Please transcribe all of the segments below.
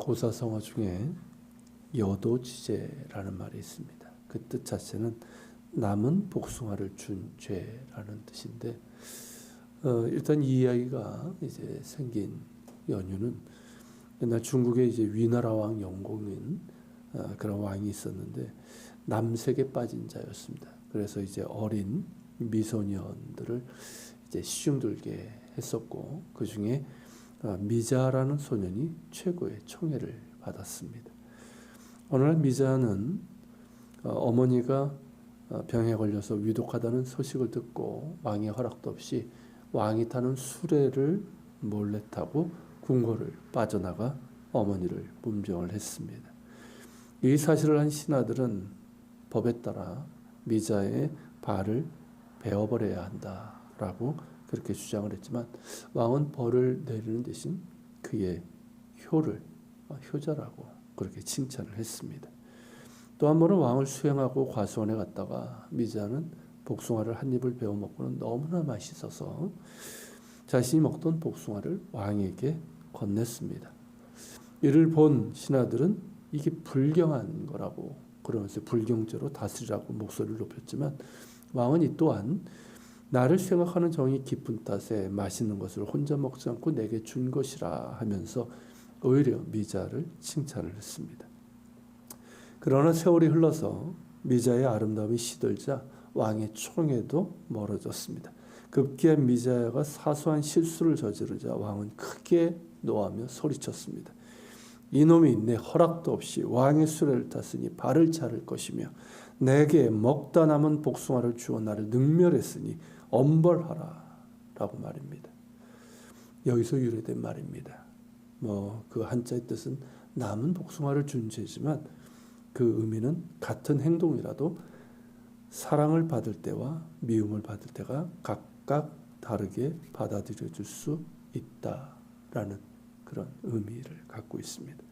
고사성어 중에 여도지제라는 말이 있습니다. 그 뜻 자체는 남은 복숭아를 준 죄라는 뜻인데, 일단 이 이야기가 이제 생긴 연유는 옛날 중국에 이제 위나라 왕 영공인 그런 왕이 있었는데 남색에 빠진 자였습니다. 그래서 이제 어린 미소년들을 이제 시중들게 했었고, 그 중에 미자라는 소년이 최고의 총애를 받았습니다. 어느 날 미자는 어머니가 병에 걸려서 위독하다는 소식을 듣고 왕의 허락도 없이 왕이 타는 수레를 몰래 타고 궁궐을 빠져나가 어머니를 문병을 했습니다. 이 사실을 한 신하들은 법에 따라 미자의 발을 베어버려야 한다라고 그렇게 주장을 했지만, 왕은 벌을 내리는 대신 그의 효자라고 그렇게 칭찬을 했습니다. 또 한 번은 왕을 수행하고 과수원에 갔다가 미자는 복숭아를 한 입을 베어 먹고는 너무나 맛있어서 자신이 먹던 복숭아를 왕에게 건넸습니다. 이를 본 신하들은 이게 불경한 거라고 그러면서 불경죄로 다스리라고 목소리를 높였지만, 왕은 이 또한 나를 생각하는 정이 깊은 탓에 맛있는 것을 혼자 먹지 않고 내게 준 것이라 하면서 오히려 미자를 칭찬을 했습니다. 그러나 세월이 흘러서 미자의 아름다움이 시들자 왕의 총애도 멀어졌습니다. 급기야 미자가 사소한 실수를 저지르자 왕은 크게 노하며 소리쳤습니다. 이놈이 내 허락도 없이 왕의 수레를 탔으니 발을 차를 것이며 내게 먹다 남은 복숭아를 주어 나를 능멸했으니 엄벌하라 라고 말입니다. 여기서 유래된 말입니다. 그 한자의 뜻은 남은 복숭아를 준 죄지만 그 의미는 같은 행동이라도 사랑을 받을 때와 미움을 받을 때가 각각 다르게 받아들여질 수 있다라는 그런 의미를 갖고 있습니다.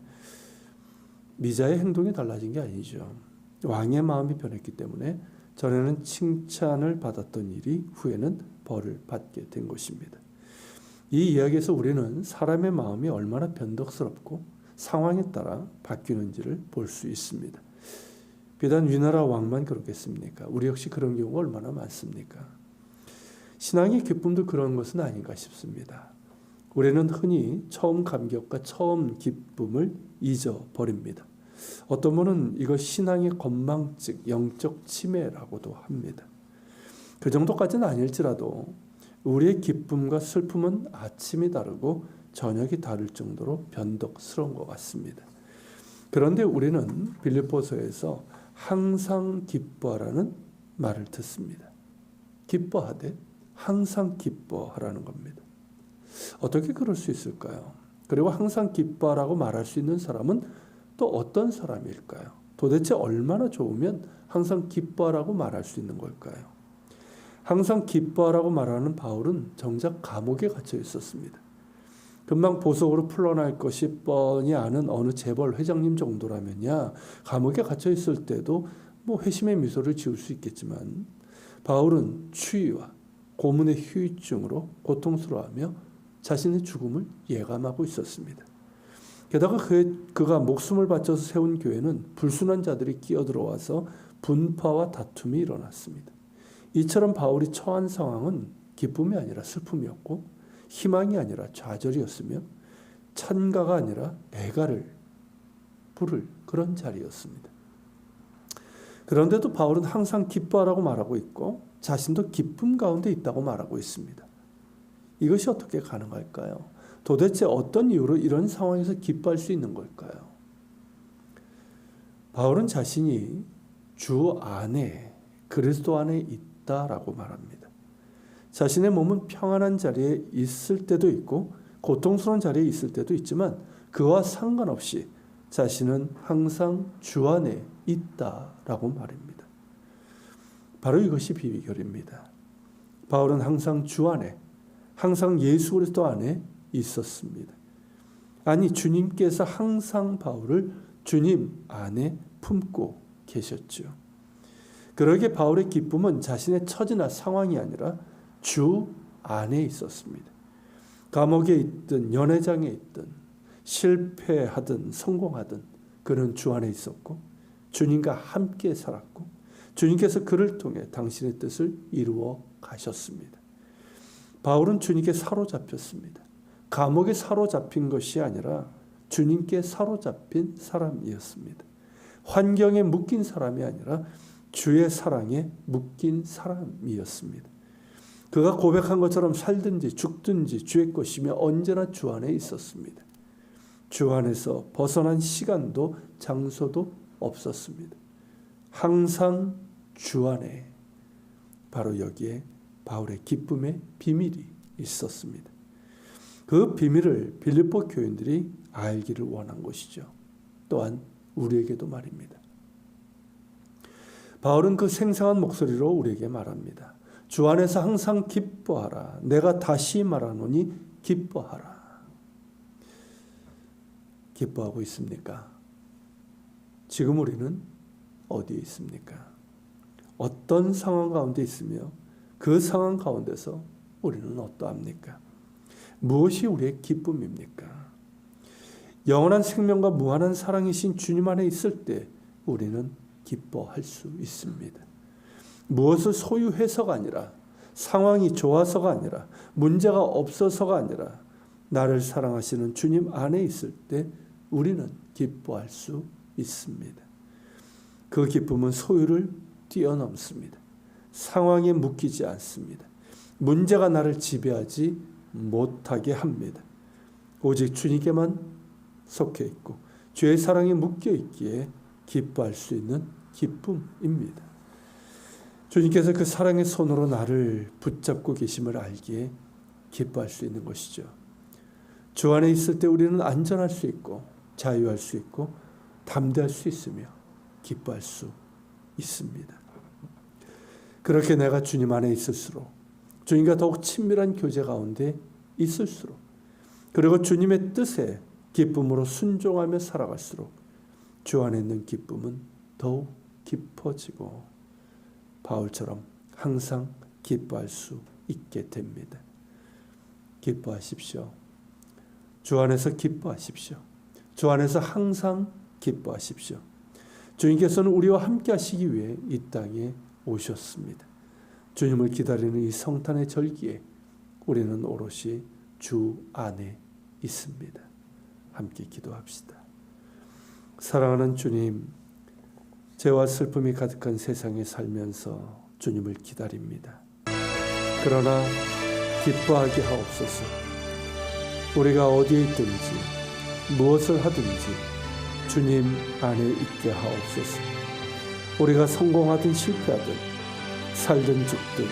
미자의 행동이 달라진 게 아니죠. 왕의 마음이 변했기 때문에 전에는 칭찬을 받았던 일이 후에는 벌을 받게 된 것입니다. 이 이야기에서 우리는 사람의 마음이 얼마나 변덕스럽고 상황에 따라 바뀌는지를 볼 수 있습니다. 비단 위나라 왕만 그렇겠습니까? 우리 역시 그런 경우가 얼마나 많습니까? 신앙의 기쁨도 그런 것은 아닌가 싶습니다. 우리는 흔히 처음 감격과 처음 기쁨을 잊어버립니다. 어떤 분은 이거 신앙의 건망증, 영적 치매라고도 합니다. 그 정도까지는 아닐지라도 우리의 기쁨과 슬픔은 아침이 다르고 저녁이 다를 정도로 변덕스러운 것 같습니다. 그런데 우리는 빌립보서에서 항상 기뻐하라는 말을 듣습니다. 기뻐하되 항상 기뻐하라는 겁니다. 어떻게 그럴 수 있을까요? 그리고 항상 기뻐하라고 말할 수 있는 사람은 또 어떤 사람일까요? 도대체 얼마나 좋으면 항상 기뻐하라고 말할 수 있는 걸까요? 항상 기뻐하라고 말하는 바울은 정작 감옥에 갇혀 있었습니다. 금방 보석으로 풀려날 것이 뻔히 아는 어느 재벌 회장님 정도라면야 감옥에 갇혀 있을 때도 회심의 미소를 지을 수 있겠지만, 바울은 추위와 고문의 후유증으로 고통스러워하며 자신의 죽음을 예감하고 있었습니다. 게다가 그가 목숨을 바쳐서 세운 교회는 불순한 자들이 끼어들어와서 분파와 다툼이 일어났습니다. 이처럼 바울이 처한 상황은 기쁨이 아니라 슬픔이었고, 희망이 아니라 좌절이었으며, 찬가가 아니라 애가를 부를 그런 자리였습니다. 그런데도 바울은 항상 기뻐하라고 말하고 있고 자신도 기쁨 가운데 있다고 말하고 있습니다. 이것이 어떻게 가능할까요? 도대체 어떤 이유로 이런 상황에서 기뻐할 수 있는 걸까요? 바울은 자신이 주 안에, 그리스도 안에 있다라고 말합니다. 자신의 몸은 평안한 자리에 있을 때도 있고 고통스러운 자리에 있을 때도 있지만 그와 상관없이 자신은 항상 주 안에 있다라고 말입니다. 바로 이것이 비결입니다. 바울은 항상 주 안에, 항상 예수 그리스도 안에 있었습니다. 아니, 주님께서 항상 바울을 주님 안에 품고 계셨죠. 그러기에 바울의 기쁨은 자신의 처지나 상황이 아니라 주 안에 있었습니다. 감옥에 있든 연회장에 있든 실패하든 성공하든 그는 주 안에 있었고 주님과 함께 살았고 주님께서 그를 통해 당신의 뜻을 이루어 가셨습니다. 바울은 주님께 사로잡혔습니다. 감옥에 사로잡힌 것이 아니라 주님께 사로잡힌 사람이었습니다. 환경에 묶인 사람이 아니라 주의 사랑에 묶인 사람이었습니다. 그가 고백한 것처럼 살든지 죽든지 주의 것이며 언제나 주 안에 있었습니다. 주 안에서 벗어난 시간도 장소도 없었습니다. 항상 주 안에, 바로 여기에 바울의 기쁨의 비밀이 있었습니다. 그 비밀을 빌립보 교인들이 알기를 원한 것이죠. 또한 우리에게도 말입니다. 바울은 그 생생한 목소리로 우리에게 말합니다. 주 안에서 항상 기뻐하라. 내가 다시 말하노니 기뻐하라. 기뻐하고 있습니까? 지금 우리는 어디에 있습니까? 어떤 상황 가운데 있으며 그 상황 가운데서 우리는 어떠합니까? 무엇이 우리의 기쁨입니까? 영원한 생명과 무한한 사랑이신 주님 안에 있을 때 우리는 기뻐할 수 있습니다. 무엇을 소유해서가 아니라, 상황이 좋아서가 아니라, 문제가 없어서가 아니라 나를 사랑하시는 주님 안에 있을 때 우리는 기뻐할 수 있습니다. 그 기쁨은 소유를 뛰어넘습니다. 상황에 묶이지 않습니다. 문제가 나를 지배하지 못하게 합니다. 오직 주님께만 속해 있고 주의 사랑에 묶여 있기에 기뻐할 수 있는 기쁨입니다. 주님께서 그 사랑의 손으로 나를 붙잡고 계심을 알기에 기뻐할 수 있는 것이죠. 주 안에 있을 때 우리는 안전할 수 있고 자유할 수 있고 담대할 수 있으며 기뻐할 수 있습니다. 그렇게 내가 주님 안에 있을수록, 주님과 더욱 친밀한 교제 가운데 있을수록, 그리고 주님의 뜻에 기쁨으로 순종하며 살아갈수록 주 안에 있는 기쁨은 더욱 깊어지고 바울처럼 항상 기뻐할 수 있게 됩니다. 기뻐하십시오. 주 안에서 기뻐하십시오. 주 안에서 항상 기뻐하십시오. 주님께서는 우리와 함께 하시기 위해 이 땅에 오셨습니다. 주님을 기다리는 이 성탄의 절기에 우리는 오롯이 주 안에 있습니다. 함께 기도합시다. 사랑하는 주님, 죄와 슬픔이 가득한 세상에 살면서 주님을 기다립니다. 그러나 기뻐하게 하옵소서. 우리가 어디에 있든지 무엇을 하든지 주님 안에 있게 하옵소서. 우리가 성공하든 실패하든 살든 죽든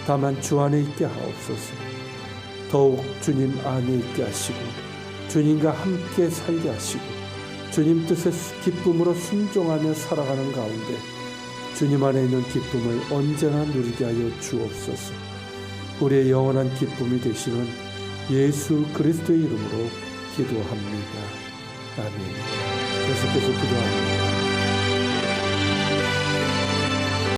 다만 주 안에 있게 하옵소서. 더욱 주님 안에 있게 하시고 주님과 함께 살게 하시고 주님 뜻에 기쁨으로 순종하며 살아가는 가운데 주님 안에 있는 기쁨을 언제나 누리게 하여 주옵소서. 우리의 영원한 기쁨이 되시는 예수 그리스도의 이름으로 기도합니다. 아멘. 계속해서 기도합니다.